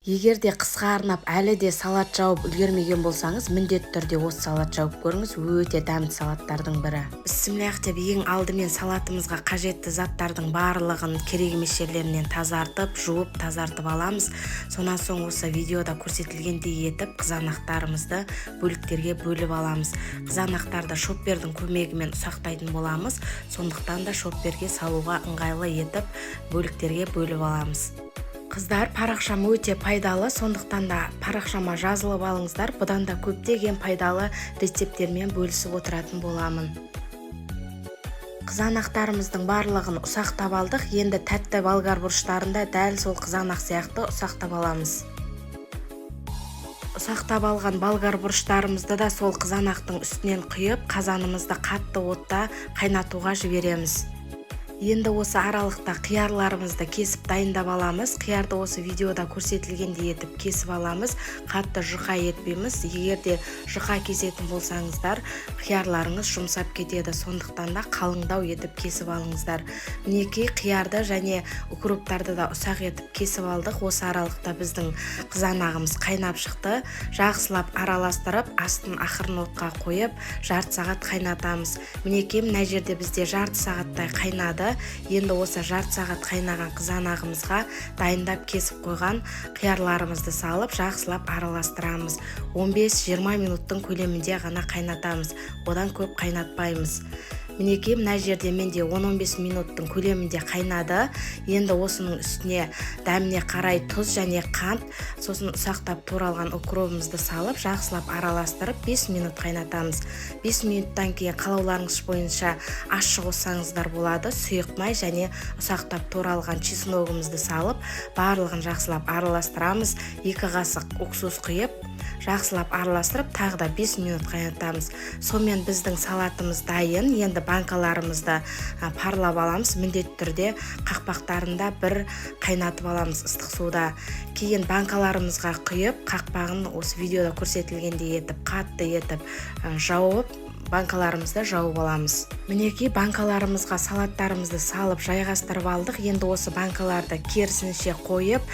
Егер де қысқа арнап әлі де салат жауып үлгермеген болсаңыз, міндетті түрде осы салат жауып көріңіз, өте дәмді салаттардың бірі. Бісміллах деп ең алдымен салатымызға қажетті заттардың барлығын керек емес жерлерінен тазартып, жуып, тазартып аламыз. Сонан соң осы видеода көрсетілгендей етіп қызанақтарымызды бөліктерге бөліп аламыз. Қызанақтарды шоппердің көмегімен ұсақтайтын боламыз, сондықтан да шопперге салуға ыңғайлы етіп бөліктерге бөліп аламыз. Қыздар, парақшам өте пайдалы, сондықтан да парақшама жазылып алыңыздар. Бұдан да көптеген пайдалы рецепттермен бөлісіп отыратын боламын. Қызанақтарымыздың барлығын ұсақтап алдық. Енді тәтті болгар бұрыштарында дәл сол қызанақ сияқты ұсақтап аламыз. Ұсақтап алған болгар бұрыштарымызды да сол қызанақтың үстінен құйып, қазанымызды қатты отта қайнатуға жібереміз. Енді осы аралықта қиярларымызды кесіп дайындап аламыз. Қиярды осы видеода көрсетілгендей етіп кесіп аламыз. Қатты жұқа етпейміз. Егер де жұқа кесетін болсаңыздар, қиярларыңыз жұмсап кетеді. Сондықтан да қалыңдау етіп кесіп алыңыздар. Мінекей қиярды және укроптарды да ұсақ етіп кесіп алдық. Осы аралықта біздің қызанағымыз қайнап шықты. Жақсылап араластырып, астын ақырын отқа қойып, жарты сағат қайнатамыз. Мінекей мына жерде бізде жарты сағаттай қайнады. Енді осы жарты сағат қайнаған қызанағымызға дайындап кесіп қойған қиярларымызды салып, жақсылап араластырамыз. 15-20 минуттың көлемінде ғана қайнатамыз. Одан көп қайнатпаймыз. Мінекей мына жерде менде 10-15 минуттың көлемінде қайнады. Енді осының үстіне дәміне қарай тұз және қант, сосын ұсақтап туралған укробымызды салып, жақсылап араластырып 5 минут қайнатамыз. 5 минуттан кейін қалауларыңыз бойынша ащы қоссаңыздар болады. Сұйық май және ұсақтап туралған чесногымызды салып, барлығын жақсылап араластырамыз. 2 қасық уксус құйып, жақсылап араластырып, тағы да 5 минут қайнатамыз. Сонымен біздің салатымыз дайын. Енді банкаларымызды парлап аламыз. Міндетті түрде қақпақтарында бір қайнатып аламыз ыстық суда. Кейін банкаларымызға құйып, қақпағын осы видеода көрсетілгендей етіп, қатты етіп жауып, банкаларымызды жауып аламыз. Мінекей банкаларымызға салаттарымызды салып жайғастырып алдық. Енді осы банкаларды керісінше қойып,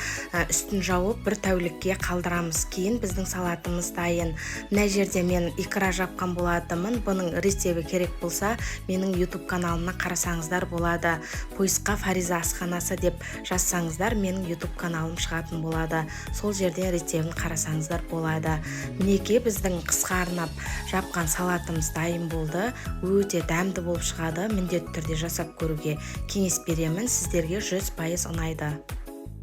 үстін жауып бір тәулікке қалдырамыз. Кейін біздің салатымыз дайын. Мына жерде мен икра жапқан болатынмын. Бұның рецебі керек болса, менің YouTube каналымнан қарасаңыздар болады. Поисқа Фариза асханасы деп жазсаңыздар, менің YouTube каналым шығатын болады. Сол жерден рецебін қарасаңыздар болады. Мінекей біздің қысқа арнап жапқан салатымыз дайын болды. Өте дәмді болып шығады. Міндетті түрде жасап көруге кеңес беремін. Сіздерге 100% ұнайды.